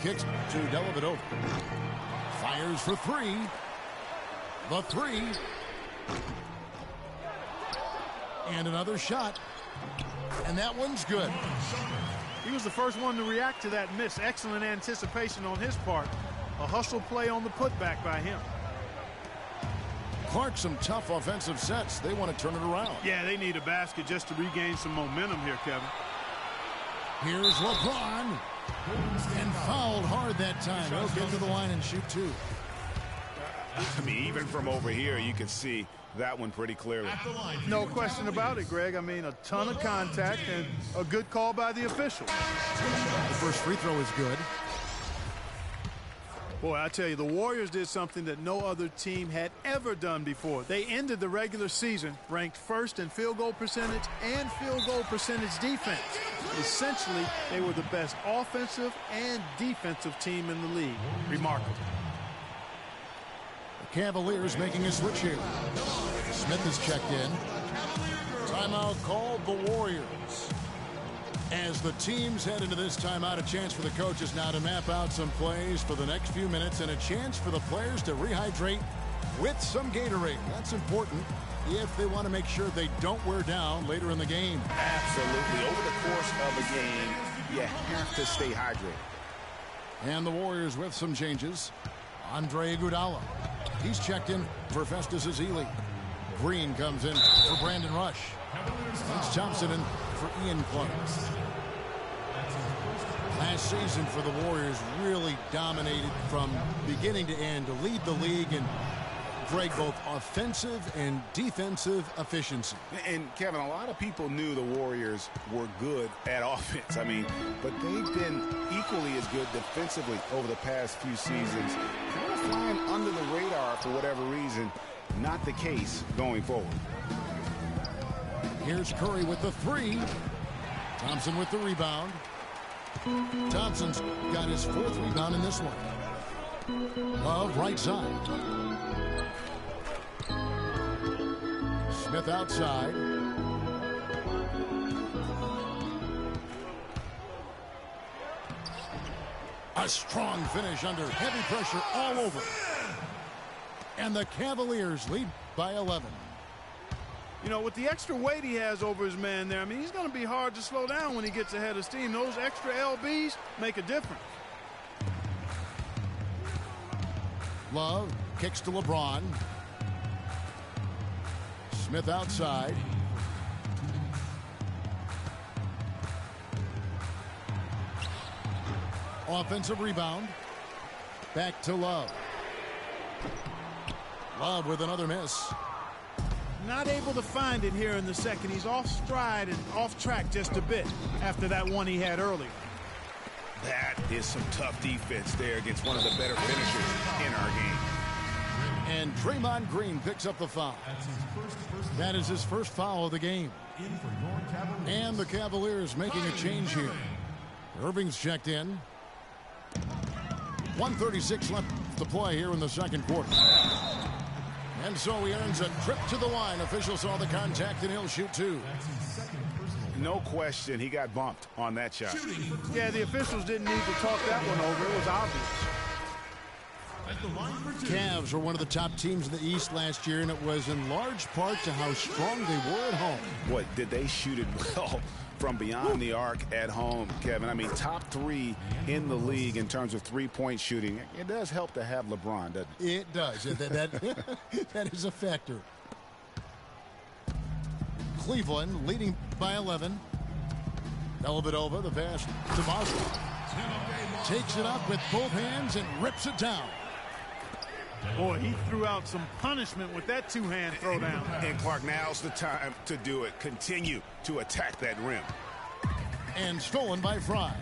Kicks to Dellavedova. Fires for three. The three. And another shot. And that one's good. He was the first one to react to that miss. Excellent anticipation on his part. A hustle play on the putback by him. Clark, some tough offensive sets. They want to turn it around. Yeah, they need a basket just to regain some momentum here, Kevin. Here's LeBron. And fouled hard that time. He'll get to the line and shoot two. I mean, even from over here, you can see that one pretty clearly. No question about it, Greg. I mean, a ton of contact and a good call by the official. The first free throw is good. Boy, I tell you, the Warriors did something that no other team had ever done before. They ended the regular season ranked first in field goal percentage and field goal percentage defense. Essentially, they were the best offensive and defensive team in the league. Remarkable. The Cavaliers making a switch here. Smith is checked in. Timeout called the Warriors. As the teams head into this timeout, a chance for the coaches now to map out some plays for the next few minutes and a chance for the players to rehydrate with some Gatorade. That's important if they want to make sure they don't wear down later in the game. Absolutely. Over the course of a game, you have to stay hydrated. And the Warriors with some changes. Andre Iguodala. He's checked in for Festus Ezeli. Green comes in for Brandon Rush. It's Thompson in for Ian Clark. Last season for the Warriors really dominated from beginning to end to lead the league in, Greg, both offensive and defensive efficiency. And Kevin, a lot of people knew the Warriors were good at offense. I mean, but they've been equally as good defensively over the past few seasons. Kind of flying under the radar for whatever reason. Not the case going forward. Here's Curry with the three. Thompson with the rebound. Thompson's got his fourth rebound in this one. Love right side. Smith outside. A strong finish under heavy pressure all over. And the Cavaliers lead by 11. You know, with the extra weight he has over his man there, I mean, he's going to be hard to slow down when he gets ahead of steam. Those extra LBs make a difference. Love kicks to LeBron. Smith outside. Offensive rebound. Back to Love. Love with another miss. Not able to find it here in the second. He's off stride and off track just a bit after that one he had earlier. That is some tough defense there against one of the better finishers in our game. And Draymond Green picks up the foul. That is his first foul of the game. And the Cavaliers making a change here. Irving's checked in. 1:36 left to play here in the second quarter. And so he earns a trip to the line. Officials saw the contact and he'll shoot two. No question he got bumped on that shot. Yeah, the officials didn't need to talk that one over. It was obvious. Cavs were one of the top teams in the East last year, and it was in large part to how strong they were at home. Boy, did they shoot it well from beyond the arc at home, Kevin. I mean, top three in the league in terms of three-point shooting. It does help to have LeBron, doesn't it? It does. That is a factor. Cleveland leading by 11. Dellavedova, the pass to Mosley. Takes it up with both hands and rips it down. Boy, he threw out some punishment with that two-hand throwdown. And Clark, now's the time to do it. Continue to attack that rim. And stolen by Fry.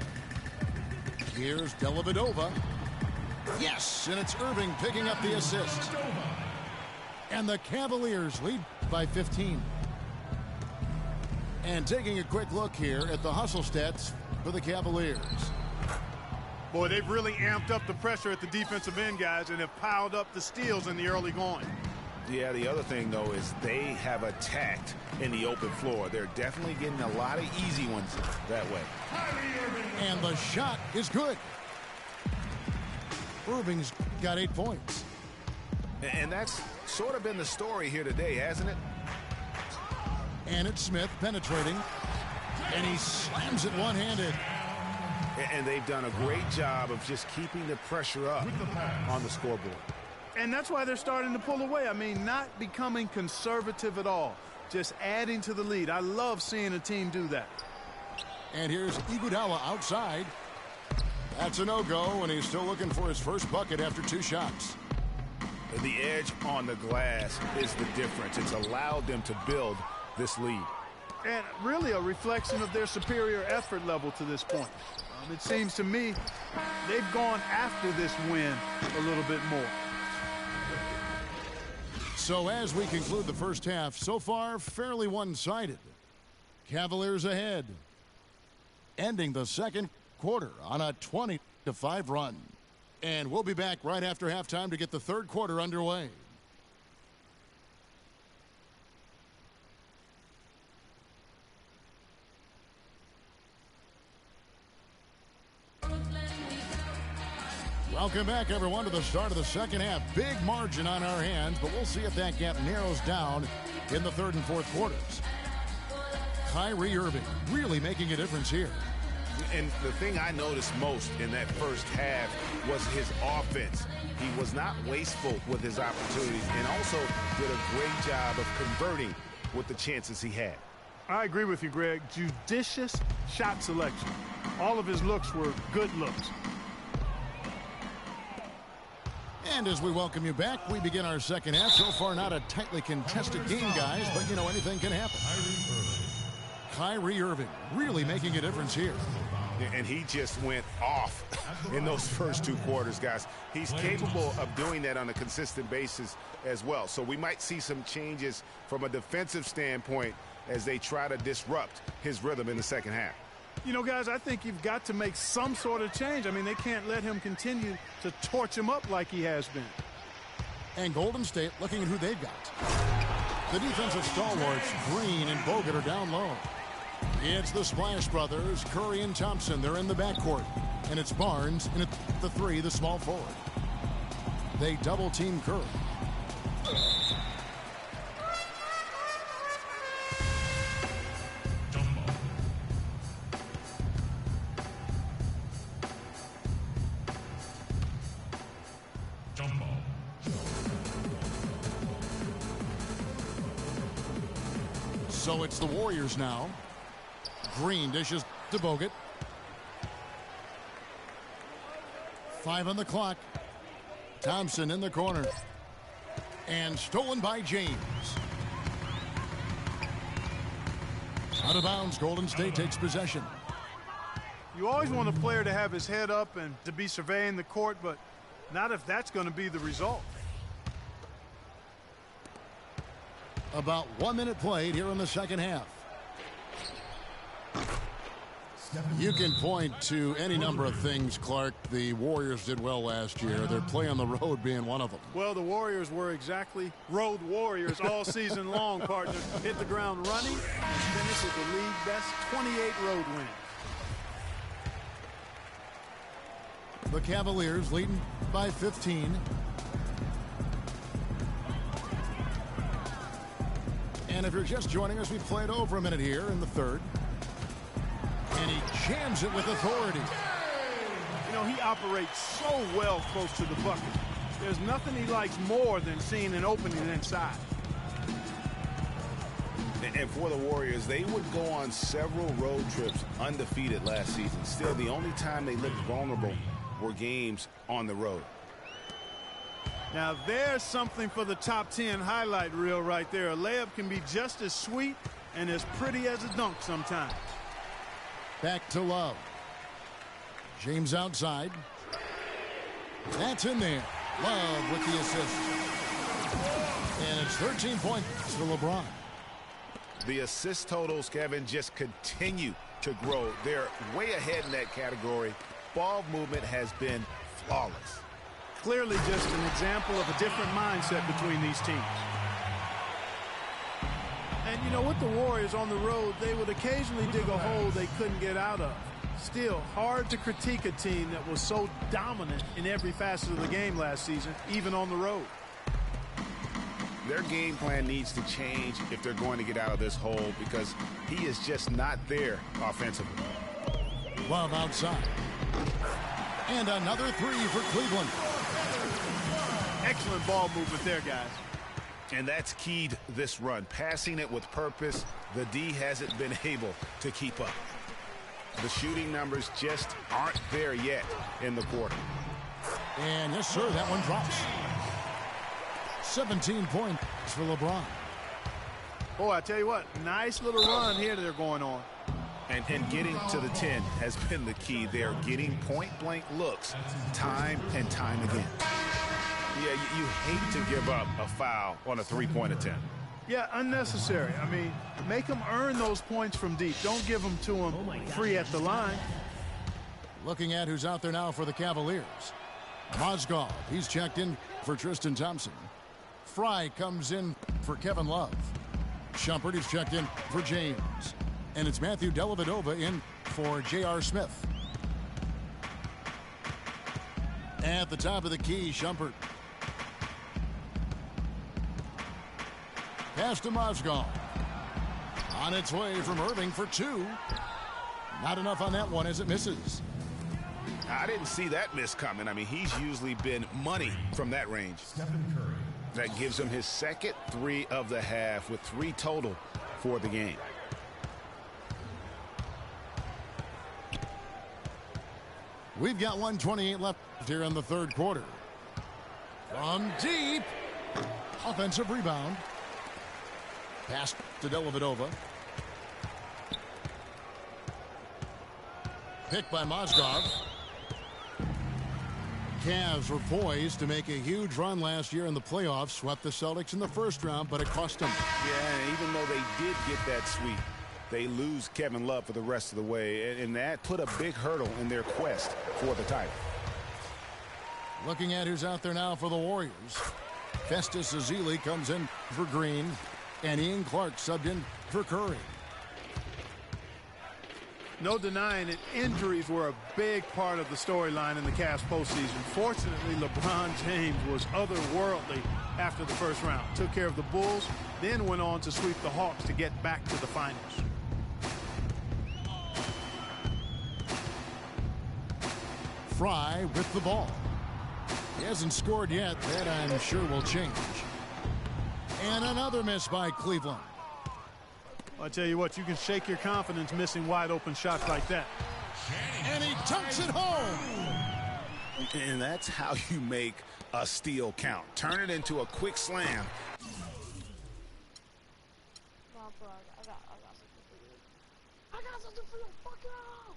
Here's Dellavedova. Yes, and it's Irving picking up the assist. And the Cavaliers lead by 15. And taking a quick look here at the hustle stats for the Cavaliers. Boy, they've really amped up the pressure at the defensive end, guys, and have piled up the steals in the early going. Yeah, the other thing, though, is they have attacked in the open floor. They're definitely getting a lot of easy ones that way. And the shot is good. Irving's got 8 points. And that's sort of been the story here today, hasn't it? And it's Smith penetrating. And he slams it one-handed. And they've done a great job of just keeping the pressure up on the scoreboard. And that's why they're starting to pull away. I mean, not becoming conservative at all. Just adding to the lead. I love seeing a team do that. And here's Iguodala outside. That's a no-go, and he's still looking for his first bucket after 2 shots. The edge on the glass is the difference. It's allowed them to build this lead. And really a reflection of their superior effort level to this point. It seems to me they've gone after this win a little bit more. So as we conclude the first half, so far fairly one-sided. Cavaliers ahead, ending the second quarter on a 20-5 run. And we'll be back right after halftime to get the third quarter underway. Welcome back, everyone, to the start of the second half. Big margin on our hands, but we'll see if that gap narrows down in the third and fourth quarters. Kyrie Irving really making a difference here. And the thing I noticed most in that first half was his offense. He was not wasteful with his opportunities and also did a great job of converting with the chances he had. I agree with you, Greg. Judicious shot selection. All of his looks were good looks. And as we welcome you back, we begin our second half. So far, not a tightly contested game, guys, but, you know, anything can happen. Kyrie Irving really making a difference here. And he just went off in those first 2 quarters, guys. He's capable of doing that on a consistent basis as well. So we might see some changes from a defensive standpoint as they try to disrupt his rhythm in the second half. You know, guys, I think you've got to make some sort of change. I mean, they can't let him continue to torch him up like he has been. And Golden State looking at who they've got. The defensive stalwarts, Green and Bogut, are down low. It's the Splash Brothers, Curry and Thompson. They're in the backcourt. And it's Barnes, and it's the 3, the small forward. They double-team Curry. So it's the Warriors now. Green dishes to Bogut. 5 on the clock. Thompson in the corner. And stolen by James. Out of bounds, Golden State takes possession. You always want a player to have his head up and to be surveying the court, but not if that's going to be the result. About 1 minute played here in the second half. You can point to any number of things, Clark. The Warriors did well last year. Their play on the road being one of them. Well, the Warriors were exactly road warriors all season long, partner. Hit the ground running and finish with the league best 28 road wins. The Cavaliers leading by 15. And if you're just joining us, we played over a minute here in the third. And he jams it with authority. You know, he operates so well close to the bucket. There's nothing he likes more than seeing an opening inside. And for the Warriors, they would go on several road trips undefeated last season. Still, the only time they looked vulnerable were games on the road. Now, there's something for the top 10 highlight reel right there. A layup can be just as sweet and as pretty as a dunk sometimes. Back to Love. James outside. That's in there. Love with the assist. And it's 13 points for LeBron. The assist totals, Kevin, just continue to grow. They're way ahead in that category. Ball movement has been flawless. Clearly just an example of a different mindset between these teams. And, you know, with the Warriors on the road, they would occasionally dig a hole they couldn't get out of. Still, hard to critique a team that was so dominant in every facet of the game last season, even on the road. Their game plan needs to change if they're going to get out of this hole because he is just not there offensively. Love outside. And another three for Cleveland. Excellent ball movement there, guys. And that's keyed this run. Passing it with purpose, the D hasn't been able to keep up. The shooting numbers just aren't there yet in the quarter. And yes, sir, that one drops. 17 points for LeBron. Boy, I tell you what, nice little run here they're going on. And getting to the 10 has been the key. They're getting point-blank looks time and time again. Yeah, you hate to give up a foul on a three-point attempt. Yeah, unnecessary. I mean, make them earn those points from deep. Don't give them to them free at the line. Looking at who's out there now for the Cavaliers. Mozgov, he's checked in for Tristan Thompson. Fry comes in for Kevin Love. Shumpert is checked in for James. And it's Matthew Dellavedova in for J.R. Smith. At the top of the key, Shumpert. Pass to Mozgov. On its way from Irving for two. Not enough on that one as it misses. I didn't see that miss coming. I mean, he's usually been money from that range. That gives him his second three of the half with three total for the game. We've got 1:28 left here in the third quarter. From deep. Offensive rebound. Pass to Dellavedova. Picked by Mozgov. Cavs were poised to make a huge run last year in the playoffs. Swept the Celtics in the first round, but it cost them. Yeah, and even though they did get that sweep, they lose Kevin Love for the rest of the way, and that put a big hurdle in their quest for the title. Looking at who's out there now for the Warriors. Festus Ezeli comes in for Green, and Ian Clark subbed in for Curry. No denying it, injuries were a big part of the storyline in the Cavs postseason. Fortunately, LeBron James was otherworldly after the first round. Took care of the Bulls, then went on to sweep the Hawks to get back to the finals. Fry with the ball. He hasn't scored yet. That I'm sure will change. And another miss by Cleveland. I tell you what, you can shake your confidence missing wide open shots like that. And he dunks it home. And that's how you make a steal count. Turn it into a quick slam. I got something for you. Fuck it up.